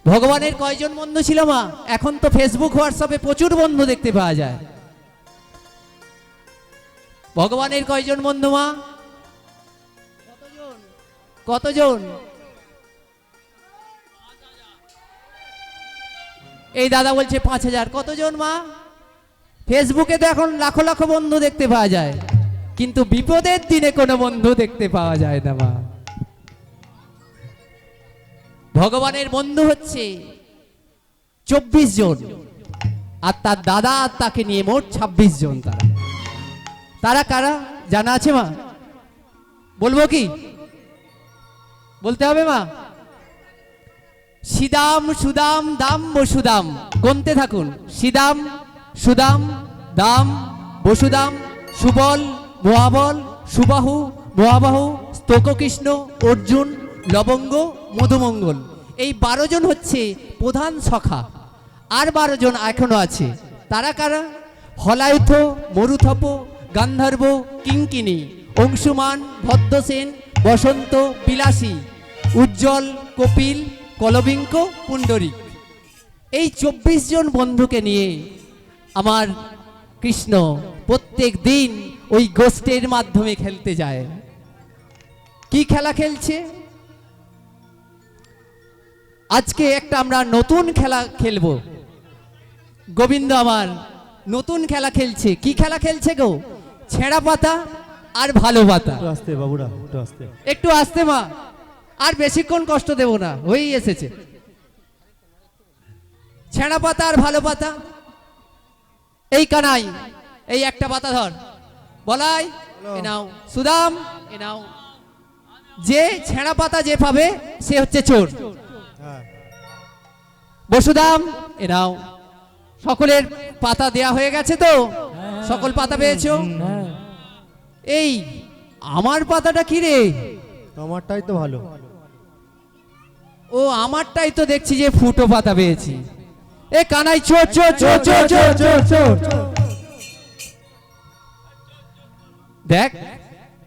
ভগবানের কয়জন বন্ধু ছিল মা? এখন তো ফেসবুক হোয়াটসঅ্যাপে প্রচুর বন্ধু দেখতে পাওয়া যায়। ভগবানের কয়জন বন্ধু মা? কতজন? এই দাদা বলছে 5,000। কতজন মা? ফেসবুকে তো এখন লাখো লাখো বন্ধু দেখতে পাওয়া যায়, কিন্তু বিপদের দিনে কোনো বন্ধু দেখতে পাওয়া যায় না মা। ভগবানের বন্ধু হচ্ছে 24 জন, আর তার দাদা আর তাকে নিয়ে মোট 26 জন। তারা কারা জানা আছে মা? বলবো কি? বলতে হবে মা? সিদাম, সুদাম, দাম, বসুদাম। গুনতে থাকুন। সিদাম, সুদাম, দাম, বসুদাম, সুবল, মহাবল, সুবাহু, মহাবাহু, স্তোককৃষ্ণ, অর্জুন, লবঙ্গ, মধুমঙ্গল। এই 12 জন হচ্ছে প্রধান সখা। আর 12 জন এখনো আছে। তারা কারা? হলায়ুথ, মরুথপ, গান্ধর্ব, কিঙ্কিনী, অংশুমান, ভদ্রসেন, বসন্ত, বিলাসী, উজ্জ্বল, কপিল, কলবিঙ্ক, পুণ্ডরিক। এই 24 জন বন্ধুকে নিয়ে আমার কৃষ্ণ প্রত্যেক দিন ওই গোষ্ঠীর মাধ্যমে খেলতে যায়। কি খেলা খেলছে? আজকে একটা আমরা নতুন খেলা খেলবো। গোবিন্দ আমার নতুন খেলা খেলছে। কি খেলা খেলছে গো? ছেঁড়া পাতা আর ভালো পাতা। আস্তে বাবুরা, একটু আস্তে। একটু আস্তে মা, আর বেশিক্ষণ কষ্ট দেব না, হয়েই এসেছে। ছেঁড়া পাতা আর ভালো পাতা। এই কানাই, এই একটা পাতা ধর। বলাই, এ নাও। সুদাম, এ নাও। যে ছেঁড়া পাতা যে পাবে সে হচ্ছে চোর। বসুদাম, এ নাও। সকলের পাতা দেয়া হয়ে গেছে তো? সকল পাতা পেয়েছো? এই আমার পাতাটা কি রে? আমারটাই তো ভালো। ও আমারটাই তো দেখছি যে ফুটো পাতা পেয়েছি। এ কানাই, চোর চোর চোর চোর চোর চোর চোর। দেখ,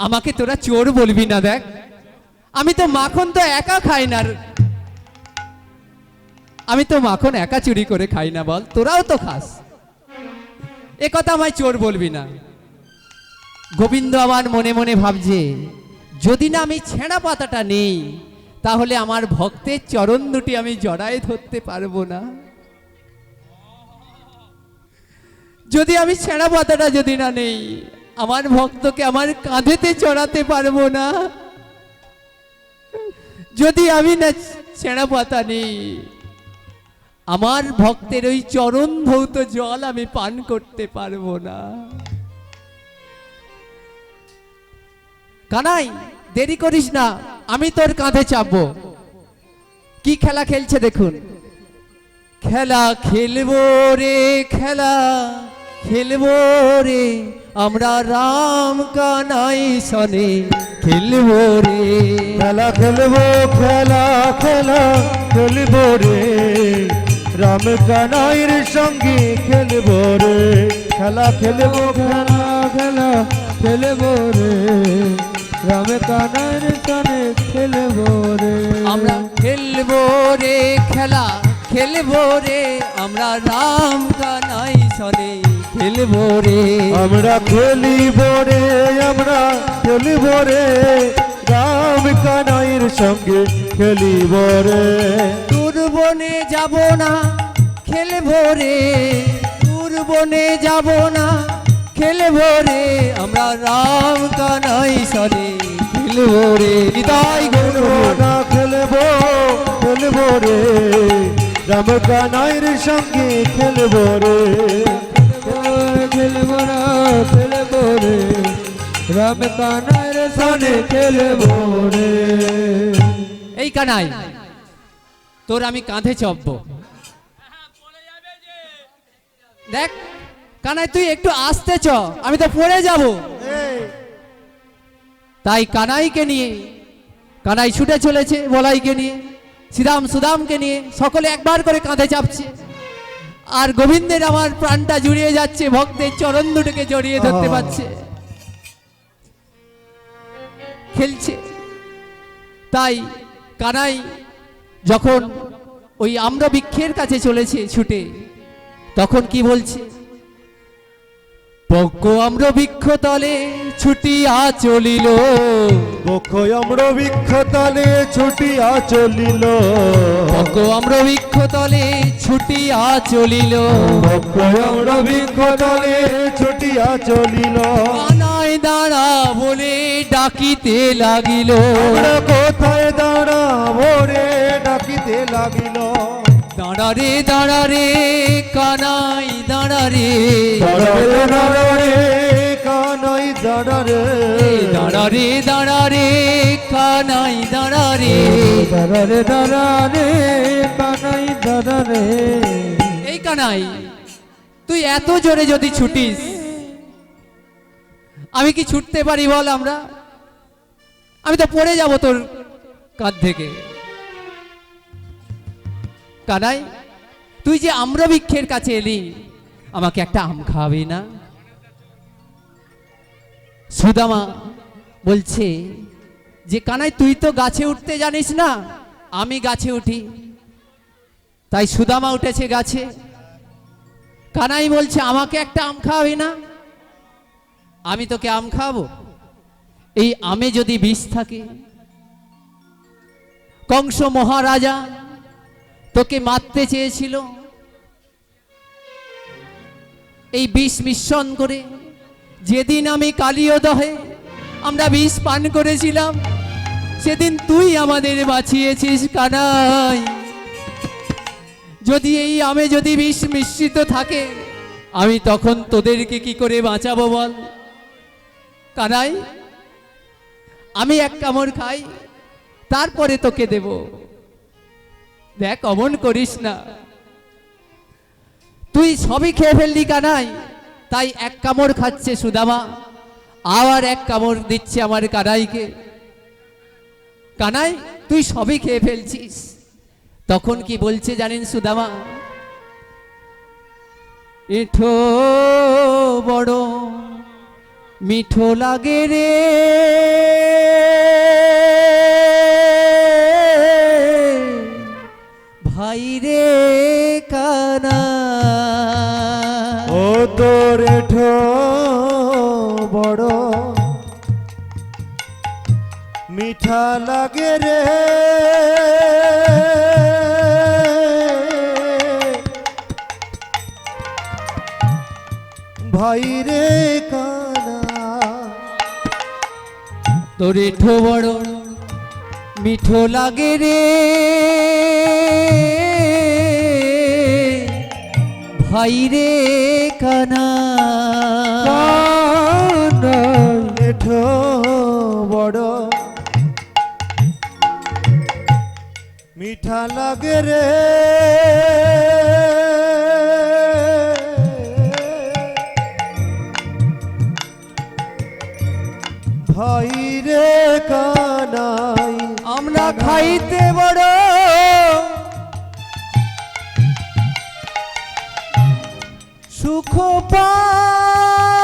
আমাকে তোরা চোর বলবি না। দেখ, আমি তো মাখন তো একা খাই না। আমি তো মাখন একা চুরি করে খাই না, বল? তোরাও তো খাস। এ কথা আমায় চোর বলবি না। গোবিন্দ আমার মনে মনে ভাবছে, যদি না আমি ছেঁড়া পাতাটা নেই, তাহলে আমার ভক্তের চরণ দুটি আমি জড়ায় ধরতে পারবো না। যদি আমি ছেঁড়া পাতাটা যদি না নেই, আমার ভক্তকে আমার কাঁধেতে চড়াতে পারবো না। যদি আমি না ছেঁড়া পাতা নেই, আমার ভক্তের ওই চরণ ধৌত জল আমি পান করতে পারবো না। কানাই, দেরি করিস না, আমি তোর কাঁধে চাপবো। কি খেলা খেলছে দেখুন। খেলা খেলবো রে, খেলা খেলবো রে, আমরা রাম কানাই সনে খেলবো রে। খেলা খেলবো, খেলা খেলা খেলবো রে, রাম কানাইয়ের সঙ্গে খেলবো রে। খেলা খেলবো, খেলা খেলা খেলবো রে, রাম কানাইয়ের সঙ্গে খেলবো রে। আমরা খেলবো রে, খেলা খেলবো রে, আমরা রাম কানাই সনে খেলবো রে। আমরা খেলিব রে, আমরা খেলিব রে, রাম কানাইয়ের সঙ্গে খেলিব রে। দূর বনে যাব না, খেলবো রে, দূর বনে যাব না, খেলবো রে, আমরা রাম কানাই সনে খেলবো রে। হৃদয় খেলবো না, খেলবো খেলবো রে, রাম কানাইয়ের সঙ্গে খেলবো রে। খেলবো না, খেলবো রে, রাম কানাইয়ের সঙ্গে খেলবো রে। এই কানাই, তোর আমি কাঁধে চাপবো। দেখ কানাই, তুই একটু আস্তে চ, আমি তো পড়ে যাব। তাই কানাইকে নিয়ে, কানাই ছুটে চলেছে বলাইকে নিয়ে, শ্রীরাম সুদামকে নিয়ে, সকলে একবার করে কাঁধে চাপছে। আর গোবিন্দের আমার প্রাণটা জুড়িয়ে যাচ্ছে, ভক্তের চরণ দুটোকে জড়িয়ে ধরতে পারছে, খেলছে। তাই কানাই যখন ওই আম্র বৃক্ষের কাছে চলেছে ছুটে, তখন কি বলছে? পক্ষ আম্র বৃক্ষ তলে ছুটিয়া চলিল, বক্ষ আম্র বৃক্ষ তলে ছুটিয়া চলিল, পক্ষ আম্র বৃক্ষ তলে ছুটিয়া চলিল, বক্ষ আম্র বৃক্ষ তলে ছুটিয়া চলিল। কানাই দাঁড়া বলে ডাকিতে লাগিল, আমরা কোথায় দাঁড়াবো রে ডাকিতে লাগিল। দাঁড়া রে দাঁড়া রে কানাই দাঁড়া রে, দাঁড়া রে দাঁড়া রে কানাই দাঁড়া রে, দাঁড়া রে দাঁড়া রে কানাই দাঁড়া রে। দাঁড়া রে দাঁড়া রে কানাই দাঁড়া রে। এই কানাই, তুই এত জোরে যদি ছুটিস, আমি কি ছুটতে পারি বল? আমি তো পড়ে যাব তোর কাঁধ থেকে। কানাই, তুই যে আম্র বৃক্ষের কাছে এলি, আমাকে একটা আম খাওয়াবি না? সুদামা বলছে যে কানাই, তুই তো গাছে উঠতে জানিস না, আমি গাছে উঠি। তাই সুদামা উঠেছে গাছে। কানাই বলছে, আমাকে একটা আম খাওয়াবি না? আমি তোকে আম খাওয়াবো? এই আমে যদি বিষ থাকে, কংস মহারাজা তোকে মারতে চেয়েছিল, এই বিষ মিশ্রণ করে যেদিন আমি কালিয়দহে আমরা বিষ পান করেছিলাম, সেদিন তুই আমাদের বাঁচিয়েছিস কানাই। যদি এই আমে যদি বিষ মিশ্রিত থাকে, আমি তখন তোদেরকে কি করে বাঁচাবো বল? কানাই, আমি এক কামড় খাই, তারপরে তোকে দেব। দেখ, অমন করিস না। তুই সবই খেয়ে ফেললি কানাই, তাই এক কামড় খাচ্ছে সুদামা, আবার এক কামড় দিচ্ছে আমার কানাইকে। কানাই, তুই সবই খেয়ে ফেলছিস। তখন কি বলছে জানেন সুদামা? এঠো বড় মিঠো লাগে রে, ভাই রে কানা। ও তোর এঠো বড় মিঠা লাগে রে, ভাই রে কানা। তোর এঠো বড় মিঠো লাগে রে, ভাই রে কানা। এঠো বড় মিঠা লাগে রে, ভাই রে কানাই। আমরা খাইতে বড় সুখ পাই,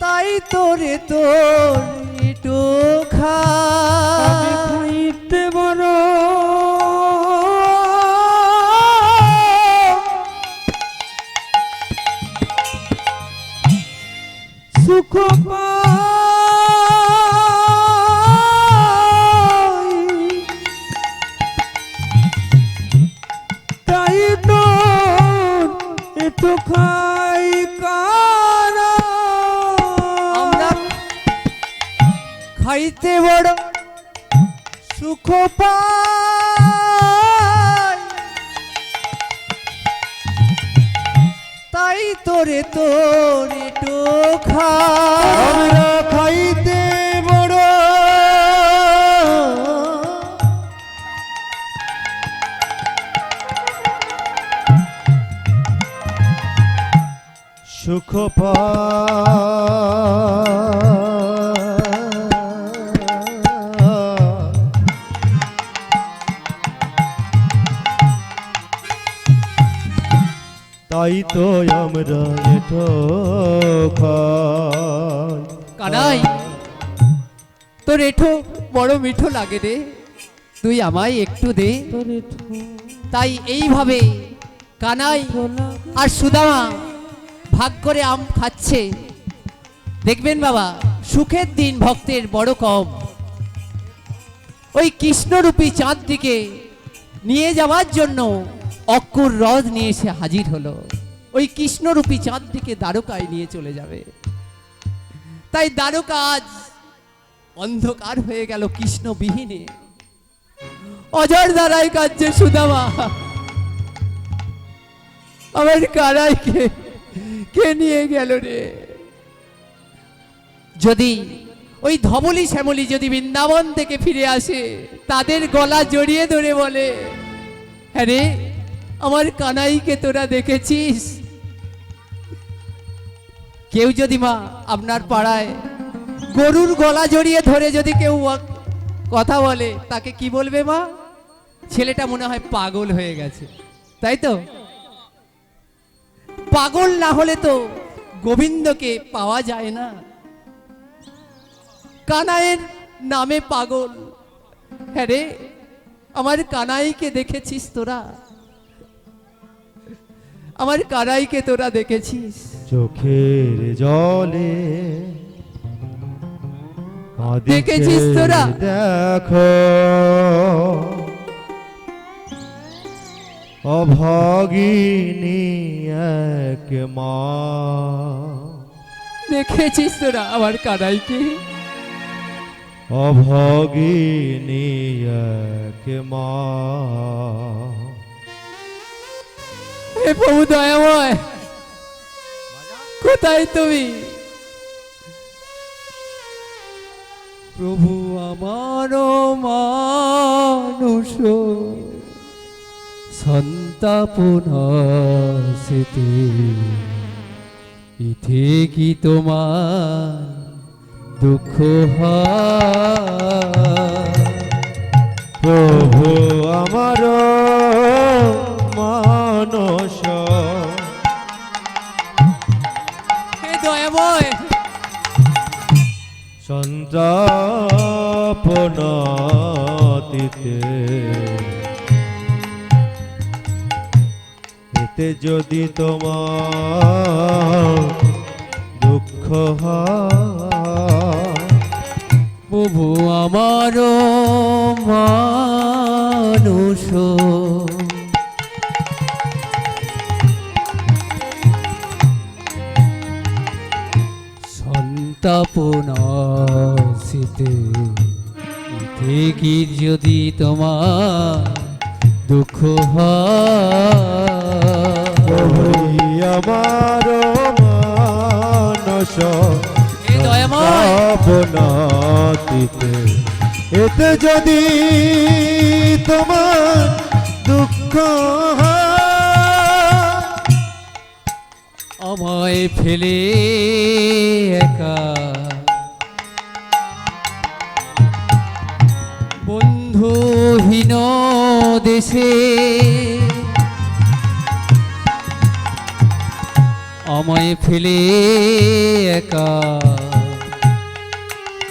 তাই তোরে তোর একটু আমি খাই। খাইতে বড় সুখ পাই, তাই তো একটু খাই কানা। আমরা খাইতে বড় সুখ পাই, তাই তোরে তোর একটু খাই। আমরা খাইতে বড় সুখ তাই তো আমরা এঠো খাই। কানাই, তোর এঠো বড় মিঠো লাগে রে, তুই আমায় একটু দে। তোরে তাই এইভাবে কানাই আর সুদামা ভাগ করে আম খাচ্ছে। দেখবেন বাবা, সুখের দিন ভক্তের বড় কম। ওই কৃষ্ণরূপী চাঁদটিকে নিয়ে যাওয়ার জন্য অক্কুর হ্রদ নিয়ে এসে হাজির হলো। ওই কৃষ্ণরূপী চাঁদটিকে দ্বারকায় নিয়ে চলে যাবে। তাই দ্বারকা আজ অন্ধকার হয়ে গেল কৃষ্ণবিহীনে। অজর দ্বারাই কাঁদছে সুদামা, আমার কানাইকে কে নিয়ে গেল রে। যদি ওই ধবলি শ্যামলি যদি বৃন্দাবন থেকে ফিরে আসে, তাদের গলা জড়িয়ে ধরে বলে, হ্যাঁ রে আমার কানাইকে তোরা দেখেছিস? কেউ যদি মা আপনার পাড়ায় গরুর গলা জড়িয়ে ধরে যদি কেউ কথা বলে, তাকে কি বলবে মা? ছেলেটা মনে হয় পাগল হয়ে গেছে, তাই তো? পাগল না হলে তো গোবিন্দকে পাওয়া যায় না। কানাইয়ের নামে পাগল। হ্যাঁ রে আমার কানাইকে দেখেছিস তোরা? আমার কানাইকে তোরা দেখেছিস? চোখের জলে দেখেছিস তোরা? দেখো অভাগিনী এক মা। দেখেছিস তোরা আমার কানাইকে? অভাগিনী এক মা। হে প্রভু দয়াময়, কোথায় তুমি? প্রভু আমার মানুষ সন্তাপনাসিতে, ইথে কি তোমার দুঃখ হয়? প্রভু আমার মানস হে দয়াময়, সন্তাপনাতীতে, এতে যদি তোমার দুঃখ হয়, প্রভু আমার মানুষ সন্তাপনাসিতে, ইথে কি যদি তোমার দুঃখ হয়? আমার মানস হে দয়াময়, আপনাতীতে, এতে যদি তোমার দুঃখ হয়, আমায় ফেলে একা বন্ধুহীন দেশে, আমায় ফেলে একা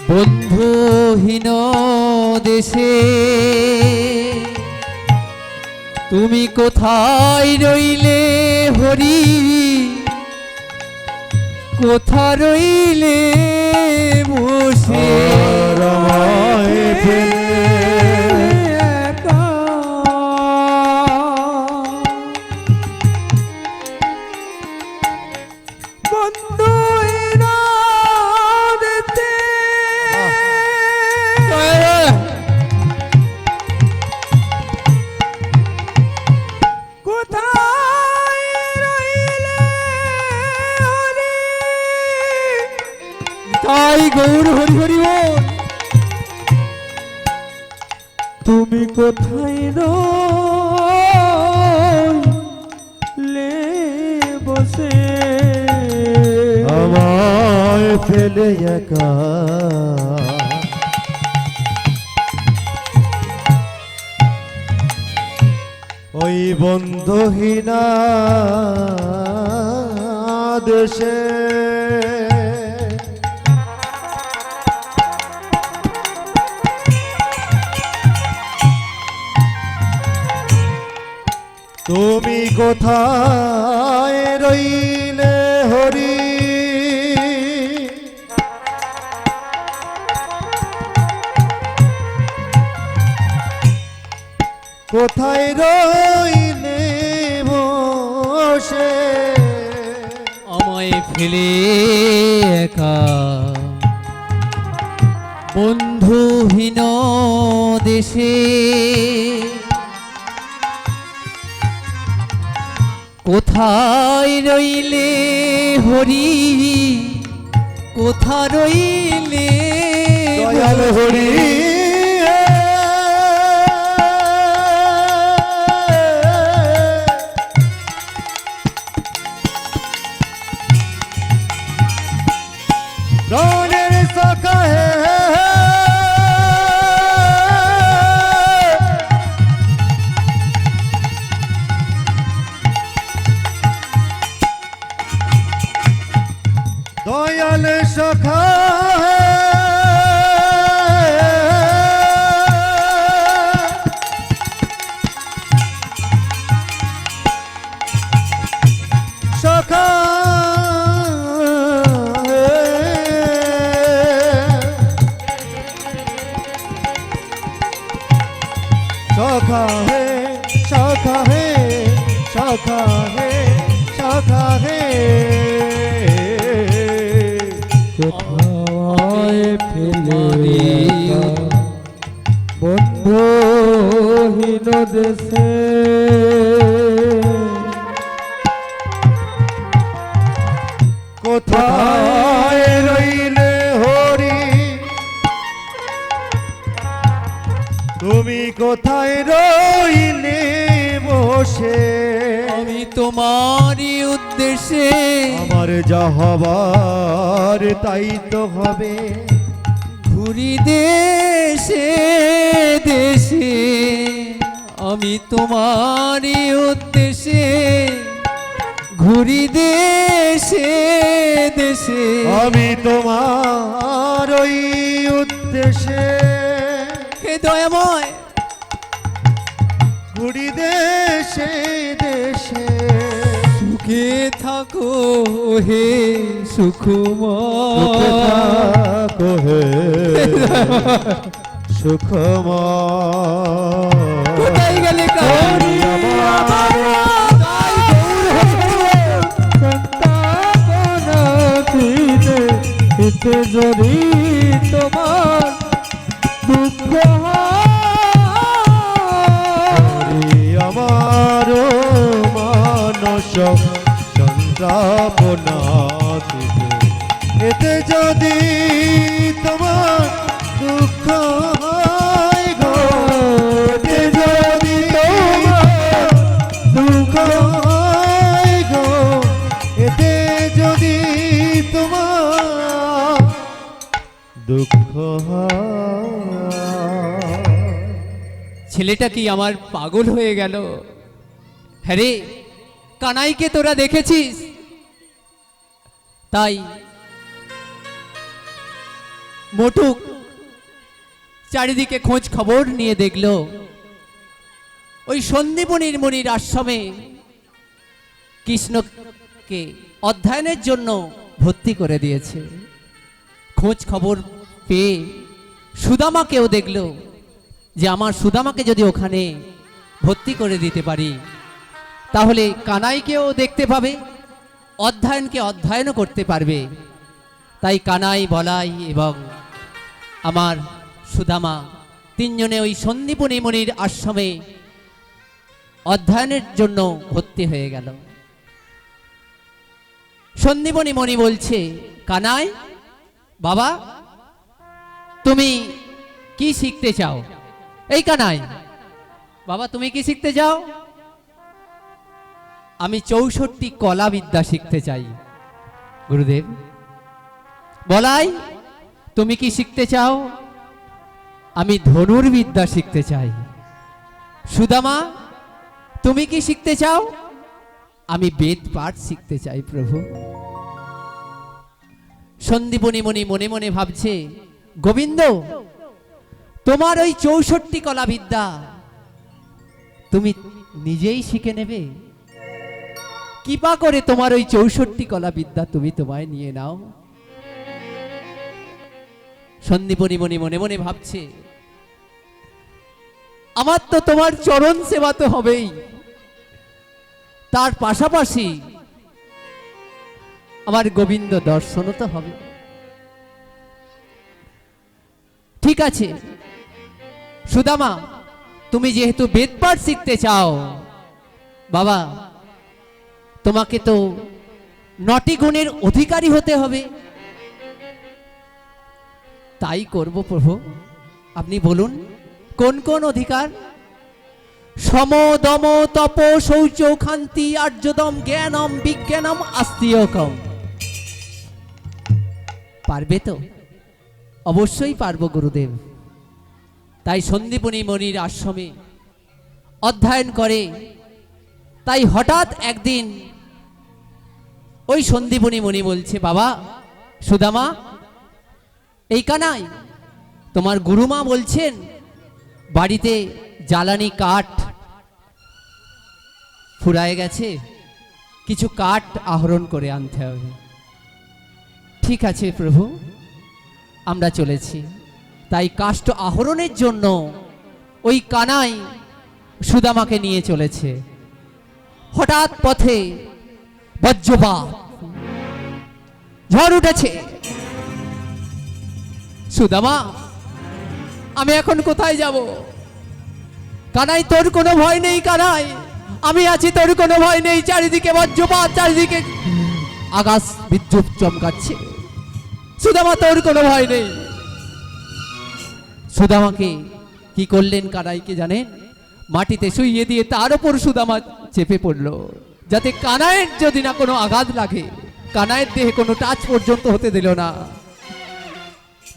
বন্ধুহীন দেশে, তুমি কোথায় রইলে হরি? কোথা রইলে বসে আমায় ফেলে একা? বন্ধুহীন দেশে কোথায় রইলে হরি? তাই গৌর হরি হরি বল। তুমি কোথায় রইলে বসে? আমায় ফেলে একা, ওই বন্ধুহীনা দেশে, তুমি কোথায় রইলে হরি কোথায় রইলে বসে আমায় ফেলে একা বন্ধুহীন দেশে কোথায় রইলে হরি কোথা রইলে দয়াল হরি প্রাণের সখা হে দয়াল সখা হে সখা सखा है सखा है सखा है सखा है কোথায় ফেলে বন্ধুহীন দেশে কোথায় রইলে হরি তুমি কোথায় রইলে বসে আমি তোমারই উদ্দেশ্যে আমার যা হবার তাই তো হবে ঘুরি দেশে দেশে আমি তোমারই উদ্দেশ্যে ঘুরি দেশে দেশে আমি তোমার ওই উদ্দেশ্যে হে দয়াময় ঘুরি দেশে দেশে সুখে থাকো হে সুখময় সুখে থাকো হে সুখময় কোথায় গেলে কাউরি ইতে যদি তোমার দুঃখ আমার মানস সন্তাপনা এতে যদি তোমার দুঃখ হয় গো এতে যদি তোমার দুঃখ হয় গো এতে যদি তোমার দুঃখ হয় ছেলেটা কি আমার পাগল হয়ে গেল হ্যাঁ রে কানাইকে তোরা দেখেছিস তাই মোটুক চারিদিকে খোঁজ খবর নিয়ে দেখলো ওই সন্দীপনীর মনির আশ্রমে কৃষ্ণকে অধ্যয়নের জন্য ভর্তি করে দিয়েছে খোঁজ খবর পেয়ে সুদামাকেও দেখলো যে আমার সুদামাকে যদি ওখানে ভর্তি করে দিতে পারি তাহলে কানাইকেও দেখতে পাবে অধ্যয়নকে অধ্যয়নও করতে পারবে তাই কানাই বলাই এবং আমার সুদামা তিনজনে ওই সন্দীপনী মনির আশ্রমে অধ্যয়নের জন্য ভর্তি হয়ে গেল সন্দীপনী মণি বলছে কানাই বাবা তুমি কি শিখতে চাও এই কানাই বাবা তুমি কি শিখতে চাও আমি 64 কলা বিদ্যা শিখতে চাই গুরুদেব বলাই তুমি কি শিখতে চাও আমি ধনুর্বিদ্যা শিখতে চাই সুদামা তুমি কি শিখতে চাও আমি বেদ পাঠ শিখতে চাই প্রভু সন্দীপনী মণি মনে মনে ভাবছে গোবিন্দ তোমার ওই 64 কলা বিদ্যা তুমি নিজেই শিখে নেবে? কৃপা করে তোমার ওই 64 কলা বিদ্যা তুমি তোমায় নিয়ে নাও। সন্দীপনী মনি মনে মনে ভাবছে, আমার তো তোমার চরণ সেবা তো হবেই, তার পাশাপাশি আমার গোবিন্দ দর্শনও তো হবে। ঠিক আছে সুদামা, তুমি যেহেতু বেদপাঠ শিখতে চাও, বাবা তোমাকে তো 9টি গুণের অধিকারী হতে হবে। তাই করব প্রভু, আপনি বলুন কোন কোন অধিকার? সম দম তপ শৌচ ক্ষান্তি আর্যদম জ্ঞানম বিজ্ঞানম আস্তিকম। পারবে তো? অবশ্যই পারবো গুরুদেব। তাই সন্দীপনী মনির আশ্রমে অধ্যয়ন করে। তাই হঠাৎ একদিন ওই সন্দীপনী মনি বলছে, বাবা সুদামা, এই কানাই তোমার গুরুমা বলছেন বাড়িতে জ্বালানি কাঠ ফুরায় গেছে, কিছু কাঠ আহরণ করে আনতে হবে। ঠিক আছে প্রভু, আমরা চলেছি। তাই কাষ্ঠ আহরণের জন্য ওই কানাই সুদামাকে নিয়ে চলেছে। হঠাৎ পথে বজ্রপাত, ঝড় উঠেছে। সুদামা, আমি এখন কোথায় যাব? কানাই তোর কোনো ভয় নেই, কানাই আমি আছি, তোর কোনো ভয় নেই। চারিদিকে বজ্রপাত, চারিদিকে আকাশ বিদ্যুৎ চমকাচ্ছে। সুদামা তোর কোনো ভয় নেই। সুদামাকে কি করলেন কানাইকে জানেন? মাটিতে শুইয়ে দিয়ে তার উপর সুদামা চেপে পড়ল, যাতে কানাইয়ের যদি না কোনো আঘাত লাগে, কানাইয়ের দেহে কোনো টাচ পর্যন্ত হতে দিল না।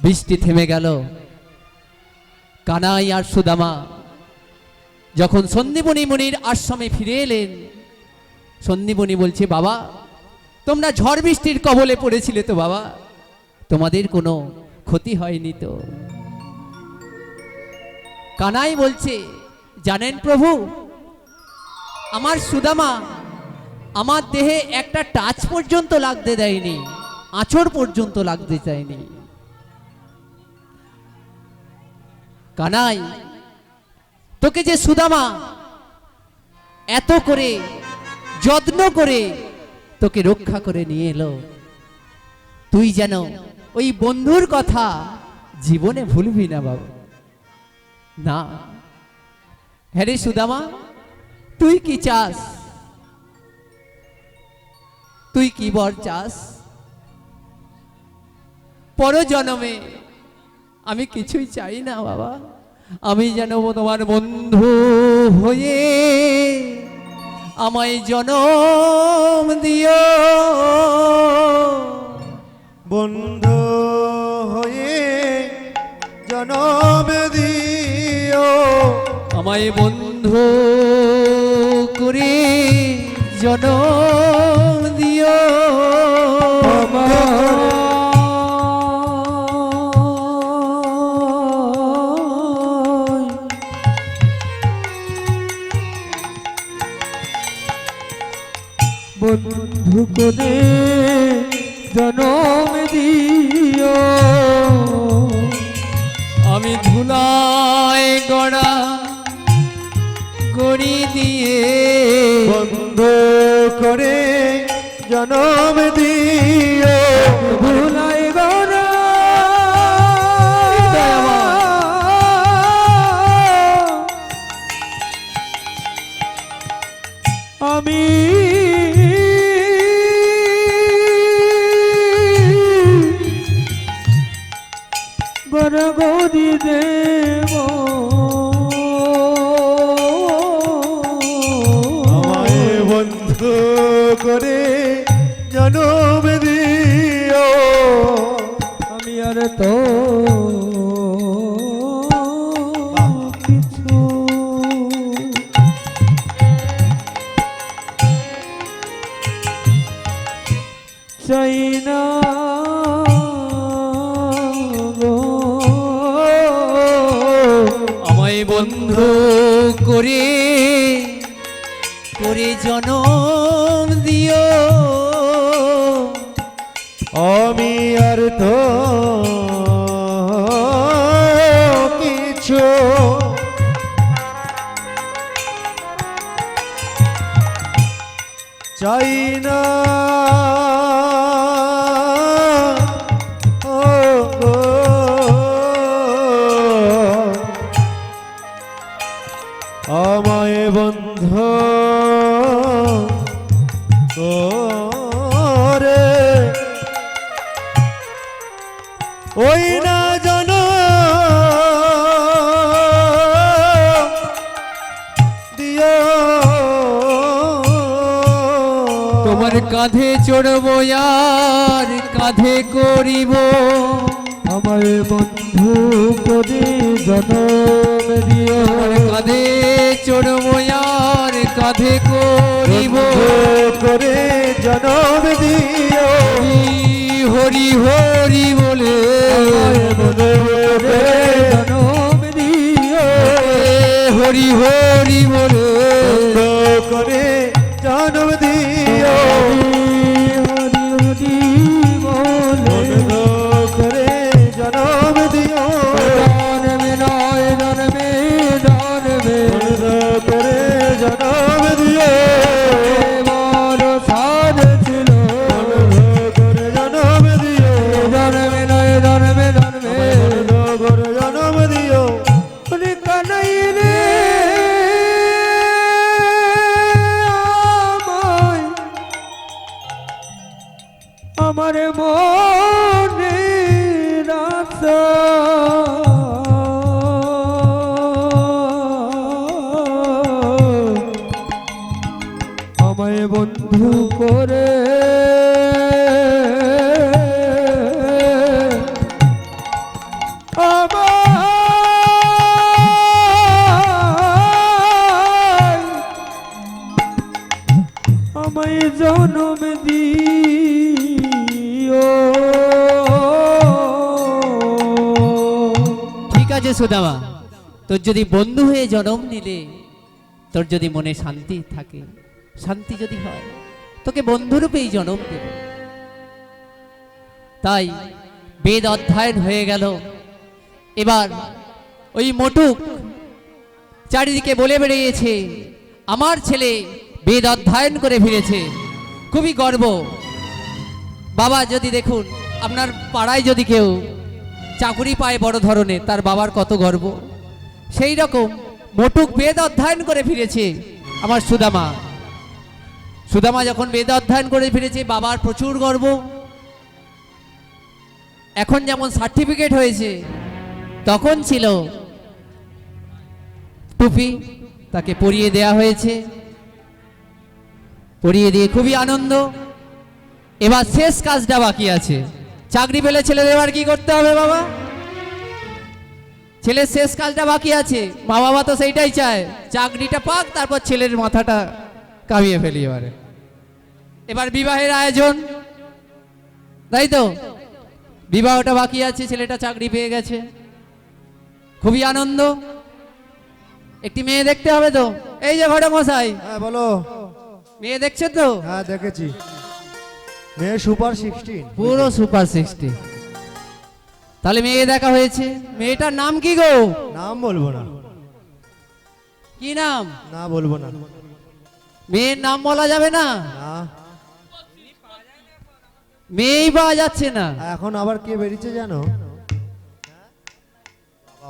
বৃষ্টি থেমে গেল। কানাই আর সুদামা যখন সন্দীপনী মুনির আশ্রমে ফিরে এলেন, সন্দীপনী বলছে, বাবা তোমরা ঝড় বৃষ্টির কবলে পড়েছিলে তো বাবা, তোমাদের কোনো ক্ষতি হয়নি তো? কানাই বলছে, জানেন প্রভু, আমার সুদামা আমার দেহে একটা টাচ পর্যন্ত লাগতে দেয়নি, আঁচড় পর্যন্ত লাগতে চায়নি। কানাই, তোকে যে সুদামা এত করে যত্ন করে তোকে রক্ষা করে নিয়ে এলো, তুই যেন ওই বন্ধুর কথা জীবনে ভুলবি না বাবা। না, হ্যাঁ রে সুদামা, তুই কি চাস? তুই কি বর চাস? পরজন্মে আমি কিছুই চাই না বাবা, আমি যেন তোমার বন্ধু হয়ে আমায় জনম দিও। বন্ধু হয়ে জনম দিও, আমায় বন্ধু করে জনম দিও। বন্ধু করে জনম দিও। আমি ধুলায় গড়া গড়ি দিয়ে বন্ধু করে জনম দিও, ভুলাই গড়া আমি গড়া গড়ি দেব। আমায় বন্ধু করে জনম দিও। আমি আর তো কিছু চাই না গো। আমায় বন্ধু করে করে জনম দিও। আমি আর তো কিছু চাই না, ও গো। আমায় বন্ধ করে ওই না জানো দিও। তোমার কাঁধে চড়বো আর কাঁধে করিব, আমায় বন্ধু করে জনম দিও। তোমার কাঁধে চড়বো আর কাঁধে করিব, করে জনম দিও। হরি হরি বলে আমায় বন্ধু করে জনম দিও। হরি হরি বলে করে জনম দিও। হরি হরি বলে করে জনম দিও। জন্মে নয় জন্মে জন্মে করে জনম দিও। বড় সাধ ছিল করে জনম দিও। জন্মে নয় জন্মে জন্মে করে জনম দিও। কানাই রে আমায় আমার মনে রাখা আমায় বন্ধু করে আমায় জনম দিও। ঠিক আছে সুদামা, তোর যদি বন্ধু হয়ে জন্ম নিলে, তোর যদি মনে শান্তি থাকে, শান্তি যদি হয়, তোকে বন্ধুরূপেই জন্ম দেব। তাই বেদ অধ্যয়ন হয়ে গেল। এবার ওই মটুক চারিদিকে বলে বেরিয়েছে, আমার ছেলে বেদ অধ্যয়ন করে ফিরেছে, খুবই গর্ব। বাবা যদি দেখুন, আপনার পাড়ায় যদি কেউ চাকুরি পায় বড় ধরনের, তার বাবার কত গর্ব। সেই রকম মটুক বেদ অধ্যয়ন করে ফিরেছে আমার সুদামা। সুদামা যখন বেদ অধ্যয়ন করে ফিরেছে, বাবার প্রচুর গর্ব। এখন যেমন সার্টিফিকেট হয়েছে, তখন ছিল টুপি, তাকে পরিয়ে দেয়া হয়েছে। পরিয়ে দিয়ে খুবই আনন্দ। এবার শেষ কাজটা বাকি আছে। চাকরি পেলে ছেলের এবার কি করতে হবে বাবা? ছেলের শেষ কাজটা বাকি আছে। মা বাবা তো সেইটাই চায়, চাকরিটা পাক, তারপর ছেলের মাথাটা কামিয়ে ফেলি। এবার বিবাহের আয়োজন, তাই তো? বিবাহটা বাকি আছে, ছেলেটা চাকরি পেয়ে গেছে, খুবই আনন্দ। একটি মেয়ে দেখতে হবে তো। এই যে ঘটক মশাই, হ্যাঁ বলো। মেয়ে দেখছে তো? হ্যাঁ দেখেছি, মেয়ে সুপার 16, পুরো সুপার 60। তাহলে মেয়ে দেখা হয়েছে। মেয়েটার নাম কি গো? নাম বলবো না। কি নাম? না বলবো না। মেয়ের নাম বলা যাবে না? না, মেয়েই পাওয়া যাচ্ছে না। এখন আবার কে বেরিয়েছে জানো?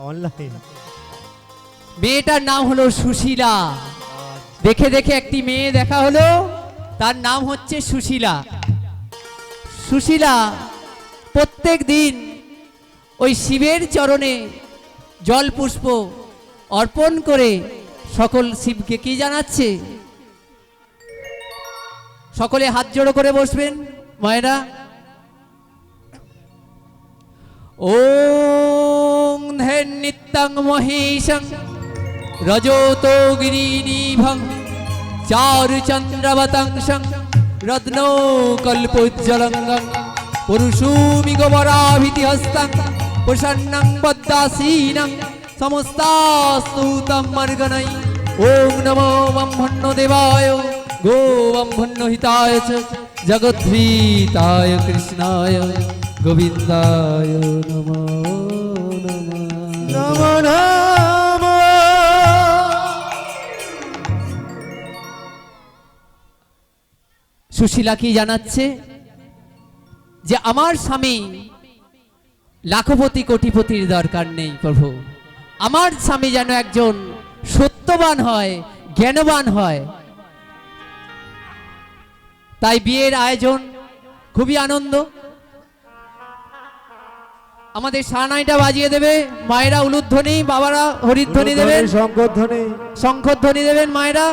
অনলাইন। মেয়েটার নাম হলো সুশীলা। দেখে দেখে একটি মেয়ে দেখা হলো, তার নাম হচ্ছে সুশীলা। সুশীলা প্রত্যেক দিন ওই শিবের চরণে জল পুষ্প অর্পণ করে সকল শিবকে কি জানাচ্ছে? সকলে হাত জোড়ো করে বসবেন মায়েরা। ওং ধেন নিত্যং মহেশং রজতো গিরিনিভং চারু চন্দ্রবতংশং রত্নো কল্পোজ্জ্বলঙ্গং পুরুষুমিগ বরাভিতি হস্তং প্রসন্নং পদ্মাসীনং সমস্তাস্তু তম মর্গণৈ। ওং নমো ব্রহ্মণ্য দেবায়। গোবন্ধহিতায় চ জগদ্ভীতায় কৃষ্ণায় গোবিন্দায় নমো নমঃ। নম নম। সুশীলা কি জানাচ্ছে যে আমার স্বামী লাখপতি কোটিপতির দরকার নেই প্রভু, আমার স্বামী যেন একজন সত্যবান হয়, জ্ঞানবান হয়। তাই বিয়ের আয়োজন খুবই আনন্দ। আমাদের সানাইটা বাজিয়ে দেবে মায়েরা, উলুধ্বনি, বাবারা হরিধ্বনি দেবেন, শঙ্করধ্বনি। শঙ্খধ্বনি দেবেন মায়েরা।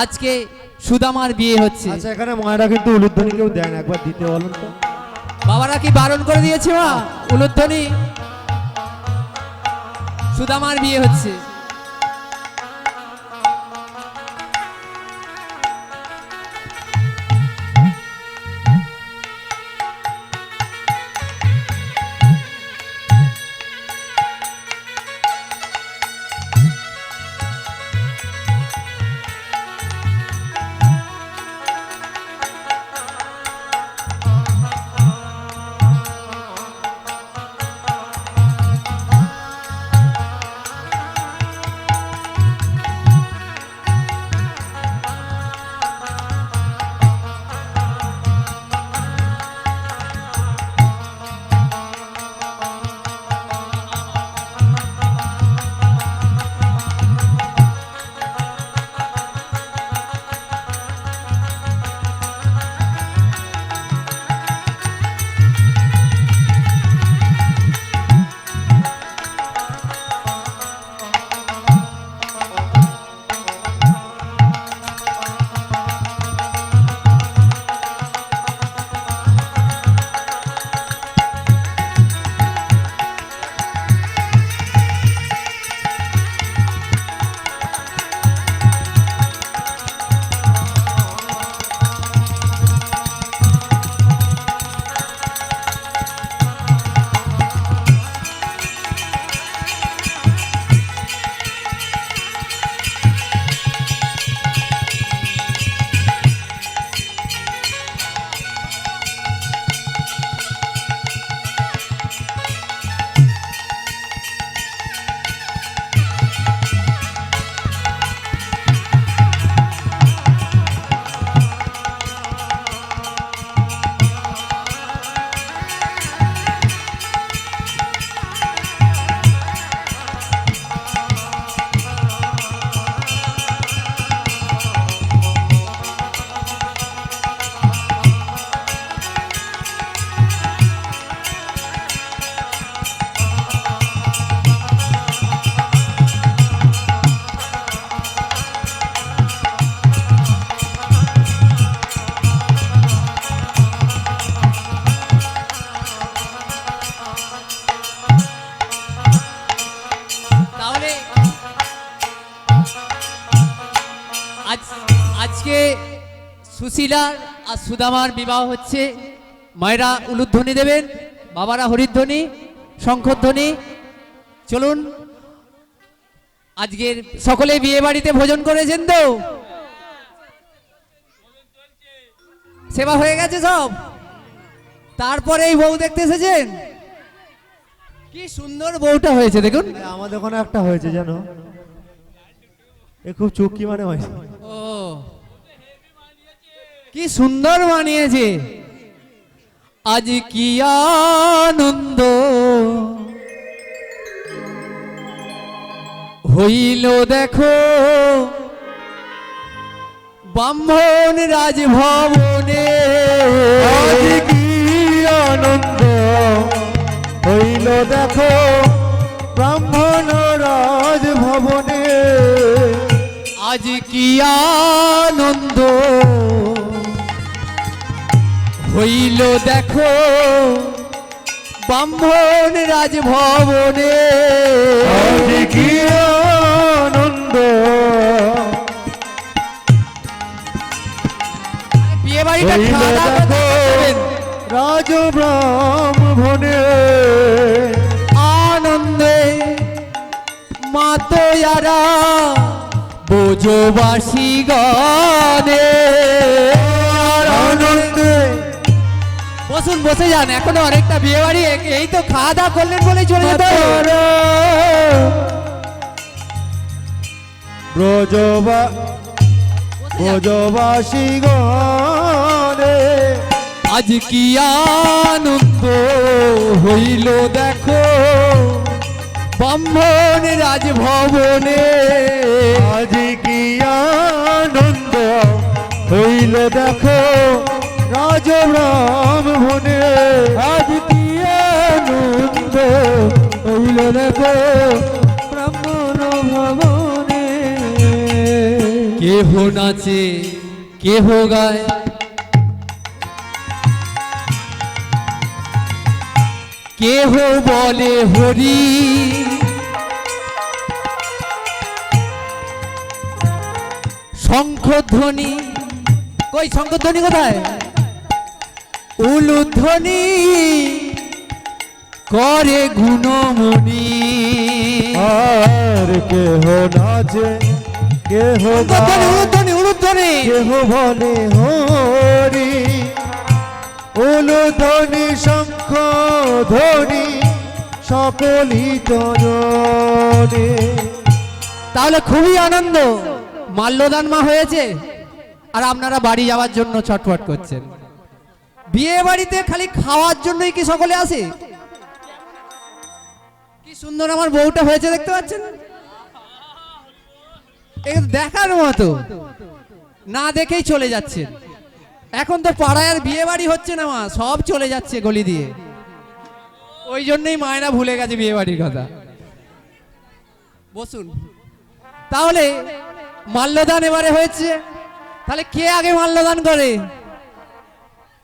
আজকে সুদামার বিয়ে হচ্ছে। আচ্ছা, এখানে মায়েরা কিন্তু উলুধ্বনি কেউ দেয় না, একবার দিতে বলুন তো। বাবারা কি বারণ করে দিয়েছে মা উলুধ্বনি? সুদামার বিয়ে হচ্ছে। আজকে সুশীলার আর সুদামার বিবাহ হচ্ছে। মায়েরা উলুধ্বনি দেবেন, বাবারা হরিধ্বনি, শঙ্খধ্বনি। চলুন, আজকের সকলে বিয়ে বাড়িতে ভোজন করেছেন তো? সেবা হয়ে গেছে সব? তারপরে এই বউ দেখতে এসেছেন? কি সুন্দর বউটা হয়েছে দেখুন। আমাদের ওখানে একটা হয়েছে জানো, এ খুব চুকি মানে হয়েছে। ও কি সুন্দর বানিয়েছে। আজ কি আনন্দ হইল দেখো ব্রাহ্মণ রাজভবনে। আজ কি আনন্দ হইল দেখো ব্রাহ্মণ রাজভবনে। আজ কি আনন্দ হইল দেখো ব্রাহ্মণ রাজভবনে। আজ কি আনন্দ। বিয়ে বাড়িটা খাওয়া দাওয়া করবেন। রাজ ব্রাহ্মণে আনন্দে মাতোয়ারা বোঝবাসী গণে আনন্দে বসুন, বসে যান, এখনো অনেকটা বিয়ে বাড়ি, এই তো খাওয়া দাওয়া করলেন বলেই চলে যেতে হবে। ব্রজবা বসে যান। ব্রজবাসী গণে আজ কি আনন্দ হইল দেখো ব্রাহ্মণ রাজভবনে, আজ কি আনন্দ হইল দেখো রাজব্রাহ্মণে, আজ কি আনন্দ হইল দেখো ব্রাহ্মণ ভবনে। কেহ নাচে কেহ গায়, কেহ বলে হরি, শঙ্খধ্বনি, কই শঙ্খধ্বনি কোথায়? উলুধ্বনি করে গুণমণি, আর কেহ নাচে কেহ গায়, উলুধ্বনি উলুধ্বনি কেহ বলে হরি, উলুধ্বনি শঙ্খ ধ্বনি সকলি জনে। তাহলে খুবই আনন্দ, মাল্যদান মা হয়েছে আর আপনারা বাড়ি যাওয়ার জন্য ছটফট করছেন। বিয়ে বাড়িতে খালি খাওয়ার জন্যই কি সকলে আসে? কি সুন্দর আমার বউটা হয়েছে দেখতে পাচ্ছেন, এটা দেখার মতো, না দেখেই চলে যাচ্ছে। এখন তো পাড়ায় আর বিয়ে বাড়ি হচ্ছে না মা, সব চলে যাচ্ছে গলি দিয়ে, ওই জন্যই মায়েরা ভুলে গেছে বিয়ে বাড়ির কথা। বসুন, তাহলে মাল্যদান এবারে হয়েছে, তাহলে কে আগে মাল্যদান করে?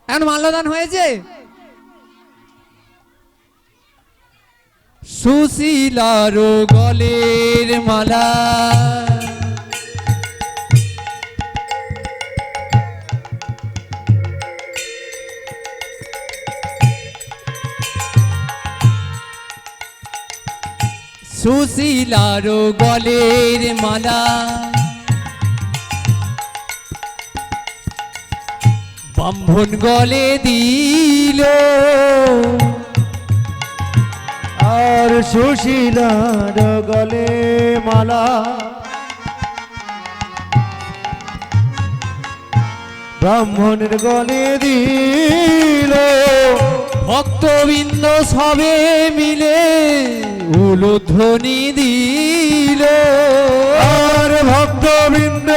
এখন মাল্যদান হয়েছে, সুশীলার গলের মালা, সুশীলার গলের মালা, ব্রাহ্মণ গলে দিল, আর সুশীলার গলে মালা, ব্রাহ্মণের গলে দিল, ভক্তবৃন্দ সবে মিলে উলুধ্বনি দিল, আর ভক্তবৃন্দ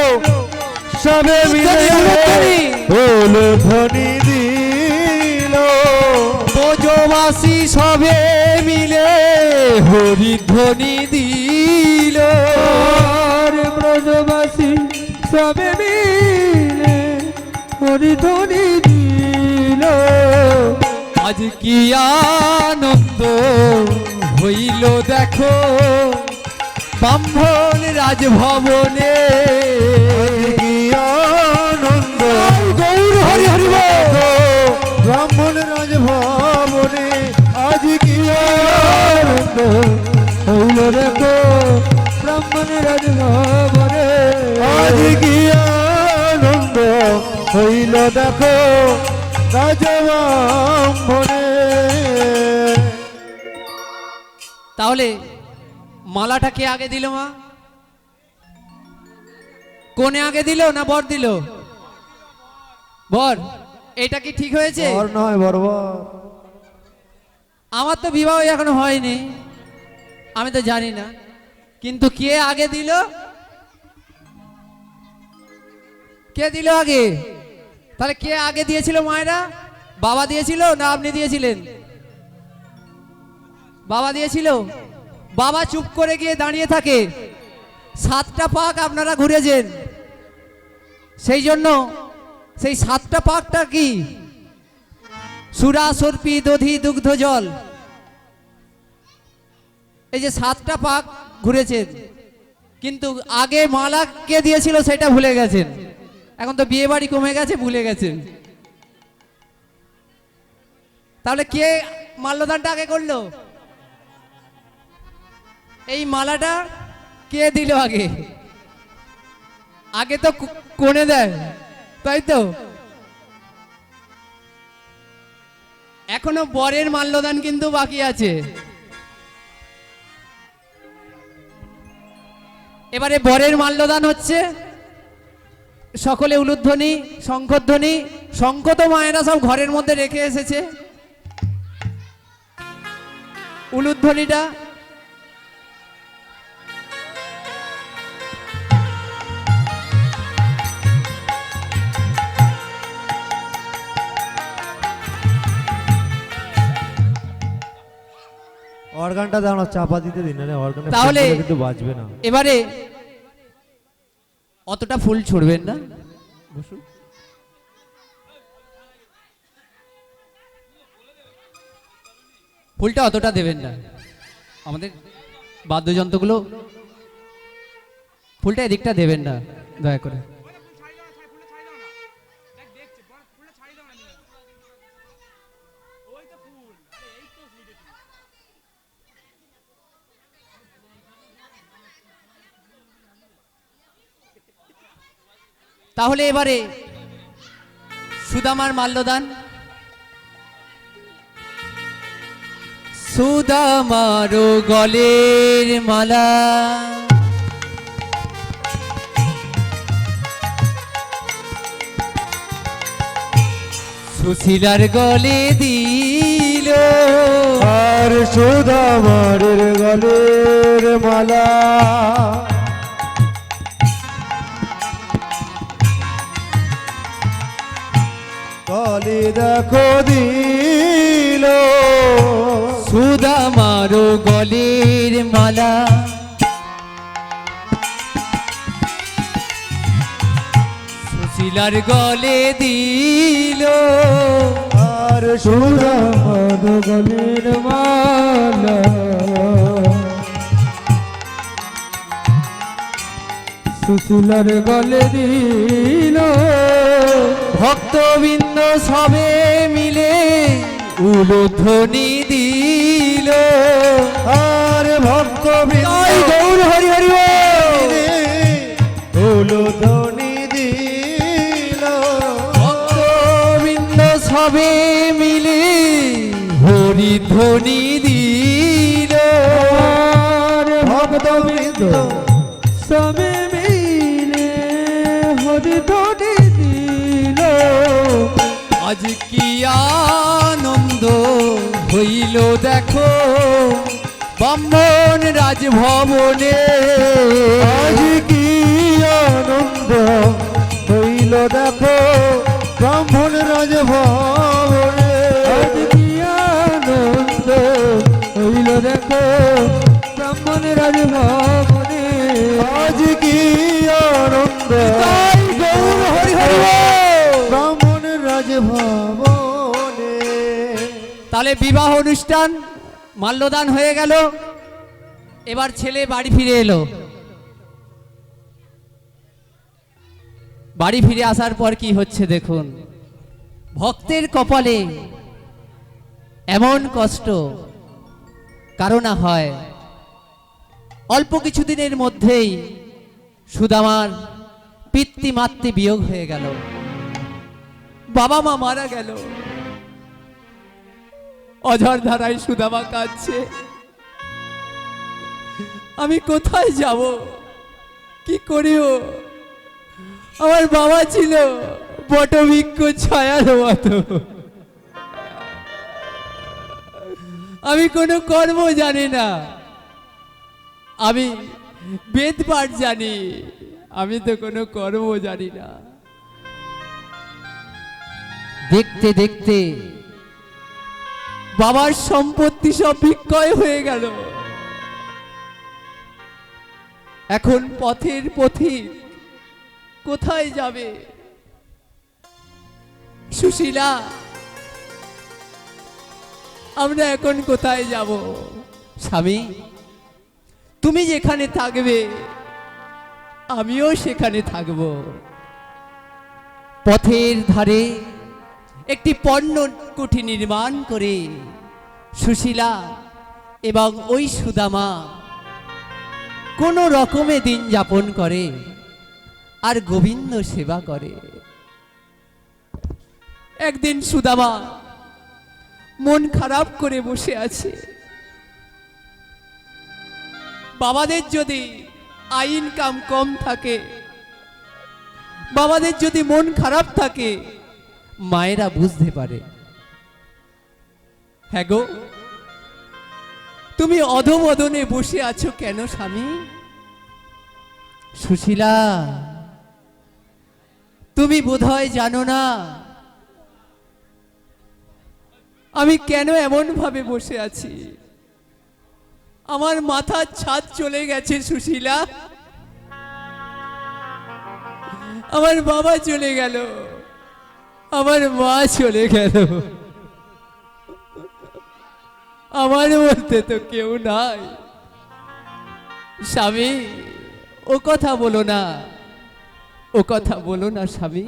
সবে মিলে উলুধ্বনি, উলুধ্বনি দিল, ব্রজবাসী সবে মিলে হরিধ্বনি দিল, আর ব্রজবাসী সবে মিলে হরিধ্বনি দিল। আজ কি আনন্দ হইল দেখো ব্রাহ্মণ রাজভবনে, কি আনন্দ গৌর হরি হরি বল। ব্রাহ্মণ রাজভবনে, আজ কি আনন্দ হইল দেখো ব্রাহ্মণ রাজভবনে। আজ কি আনন্দ হইল দেখো রাজব্রাহ্মণে। তাহলে মালাটা কে আগে দিল মা? কোনে আগে দিল না বর দিল? বর। এটা কি ঠিক হয়েছে? বর নয় বর্বর। আমার তো বিবাহ এখনো হয়নি, আমি তো জানি না, কিন্তু কে আগে দিল? কে দিল আগে? তাহলে কে আগে দিয়েছিল মায়েরা? বাবা দিয়েছিল না আপনি দিয়েছিলেন? বাবা দিয়েছিল। বাবা চুপ করে গিয়ে দাঁড়িয়ে থাকে, 7টা পাক আপনারা ঘুরেছেন, সেই জন্য সেই 7টা পাকটা কি? সুরা সর্পি দধি দুগ্ধ জল, এই যে 7টা পাক ঘুরেছেন, কিন্তু আগে মালা কে দিয়েছিল সেটা ভুলে গেছেন। এখন তো বিয়ে বাড়ি কমে গেছে, ভুলে গেছেন। তাহলে কে মাল্যদানটা আগে করলো? এই মালাটা কে দিল আগে? আগে তো কোণে দেয়, তাই তো? এখনো বরের মাল্যদান কিন্তু বাকি আছে। এবারে বরের মাল্যদান হচ্ছে। সকলে উলুধ্বনি, শঙ্খধ্বনি, শঙ্খ তো মায়েরা সব ঘরের মধ্যে রেখে এসেছে। উলুধ্বনিটা অর্গানটা দাও না, চাপা দিতে দিন না, অর্গানে তাহলে কিন্তু বাজবে না। এবারে অতটা ফুল ছড়বেন না, বসুন। ফুলটা অতটা দেবেন না, আমাদের বাদ্যযন্ত্রগুলো ফুলটা এদিকটা দেবেন না দয়া করে। তাহলে এবারে সুদামার মাল্যদান। সুদামার গলের মালা সুশীলার গলে দিল, আর সুদামারের গলের মালা গলে দেখো দিল। সুদামার গলের মালা সুশীলার গলে দিল, আর সুদামার গলের মালা সুশীলার গলে দিল। ভক্তবৃন্দ সবে মিলে উলুধ্বনি দিল, আর ভক্ত জয় গৌর হরি হরি বল। উলুধ্বনি দিল। ভক্তবৃন্দ সবে মিলে হরিধ্বনি দিল, আর ভক্তবৃন্দ সবে মিলে হরি ধ্বনি দিল। আজ কি আনন্দ হইল দেখো ব্রাহ্মণ রাজভবনে, আজ কি আনন্দ হইল দেখো ব্রাহ্মণ রাজভবনে। আজ কি আনন্দ হইল দেখো ব্রাহ্মণ রাজভবনে। আজ কি আনন্দ জয় গৌর হরি হরি বল। ব্রাহ্মণ রাজভবনে। তাহলে বিবাহ অনুষ্ঠান মাল্যদান হয়ে গেল। এবার ছেলে বাড়ি ফিরে এলো। বাড়ি ফিরে আসার পর কি হচ্ছে দেখুন। ভক্তের কপালে এমন কষ্ট কারো না হয়। অল্প কিছুদিনের মধ্যেই সুদামার পিতৃমাতৃ বিয়োগ হয়ে গেল, বাবা মা মারা গেল। অঝর ধারায় সুদামা কাঁদছে, আমি কোথায় যাব, কি করিও? আমার বাবা ছিল বটবৃক্ষ ছায়ার মতো, আমি কোনো কর্ম জানি না, আমি বেদ পাঠ জানি, আমি তো কোনো কর্ম জানি না। দেখতে দেখতে বাবার সম্পত্তি সব বিক্রয় হয়ে গেল। এখন পথের পথিক, কোথায় যাবে? সুশীলা, আমরা এখন কোথায় যাব? স্বামী, তুমি যেখানে থাকবে আমিও সেখানে থাকব। পথের ধারে একটি পণ্য কুঠি নির্মাণ করে সুশীলা এবং ওই সুদামা কোনো রকমে দিন যাপন করে। আর গোবিন্দ সেবা করে। একদিন সুদামা মন খারাপ করে বসে আছে। বাবাদের যদি আয় ইনকাম কম থাকে, বাবাদের যদি মন খারাপ থাকে, মায়েরা বুঝতে পারে। হ্যাঁ গো, তুমি অধমদনে বসে আছো কেন স্বামী? সুশীলা, তুমি বোধহয় জানো না আমি কেন এমন ভাবে বসে আছি। আমার মাথার ছাদ চলে গেছে সুশীলা। আমার বাবা চলে গেল, আমার মা চলে গেল, আমার বলতে তো কেউ নাই। স্বামী, ও কথা বলো না, ও কথা বলো না স্বামী।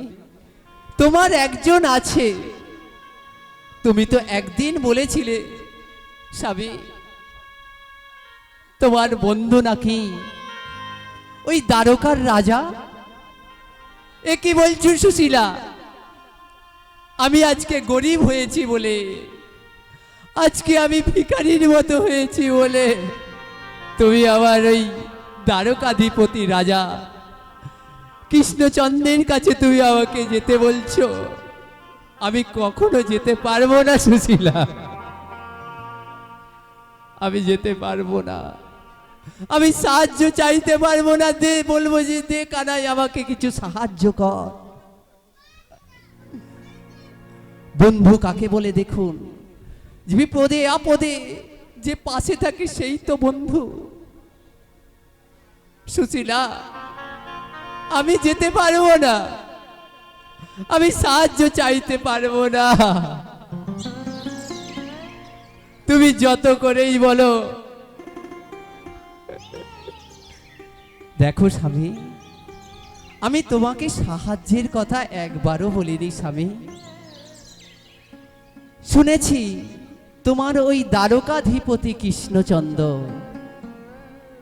তোমার একজন আছে। তুমি তো একদিন বলেছিলে স্বামী, তোমার বন্ধু নাকি ওই দ্বারকার রাজা। এ কি বলছো সুশীলা? আমি আজকে গরিব হয়েছি বলে, আজকে আমি ভিখারির মতো হয়েছি বলে তুমি আমার ওই দ্বারকাধিপতি রাজা কৃষ্ণচন্দ্রের কাছে তুমি আমাকে যেতে বলছো? আমি কখনো যেতে পারবো না সুশীলা, আমি যেতে পারবো না। আমি সাহায্য চাইতে পারবো না। দে, বলবো যে দে কানাই, আমাকে কিছু সাহায্য কর। বন্ধু কাকে বলে দেখুন? বিপদে আপদে যে পাশে থাকে সেই তো বন্ধু। সুশীলা, আমি যেতে পারবো না, আমি সাহায্য চাইতে পারবো না। তুমি যত করেই বলো। দেখো স্বামী, আমি তোমাকে সাহায্যের কথা একবারও বলিনি স্বামী। শুনেছি তোমার ওই দ্বারকাধিপতি কৃষ্ণচন্দ্র,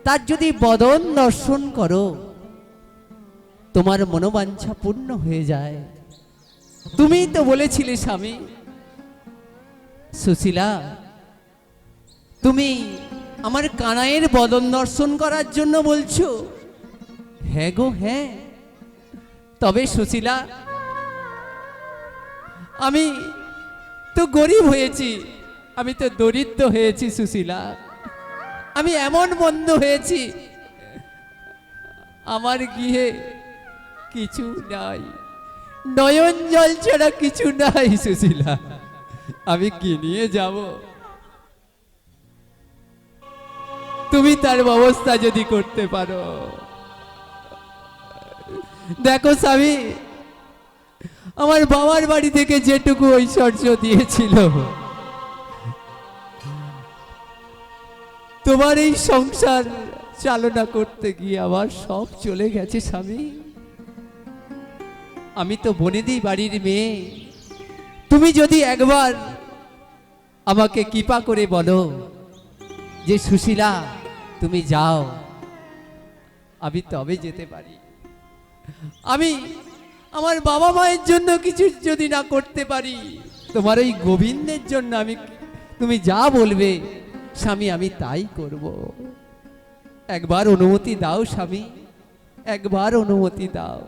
তার যদি বদন দর্শন করো তোমার মনোবাঞ্ছা পূর্ণ হয়ে যায়। তুমি তো বলেছিলে স্বামী। সুশীলা, তুমি আমার কানাইয়ের বদন দর্শন করার জন্য বলছো? হ্যাঁ গো হ্যাঁ। তবে সুশীলা, আমি তো গরিব হয়েছি, আমি তো দরিদ্র হয়েছি সুশীলা। আমি এমন বন্ধ হয়েছি, আমার গৃহে কিছু নাই, নয়ন জল ছাড়া কিছু নাই সুশীলা। আমি কি নিয়ে যাব? তুমি তার ব্যবস্থা যদি করতে পারো। দেখো স্বামী, আমার বাবার বাড়ি থেকে যেটুকু ঐশ্বর্য দিয়েছিল, তোমার এই সংসার চালনা করতে গিয়ে আমার সব চলে গেছে স্বামী। আমি তো বনেদি বাড়ির মেয়ে। তুমি যদি একবার আমাকে কৃপা করে বলো যে সুশীলা তুমি যাও, আমি তবে যেতে পারি। আমি আমার বাবা মায়ের জন্য কিছু যদি না করতে পারি, তোমার ওই গোবিন্দের জন্য আমি, তুমি যা বলবে স্বামী আমি তাই করব। একবার অনুমতি দাও স্বামী, একবার অনুমতি দাও।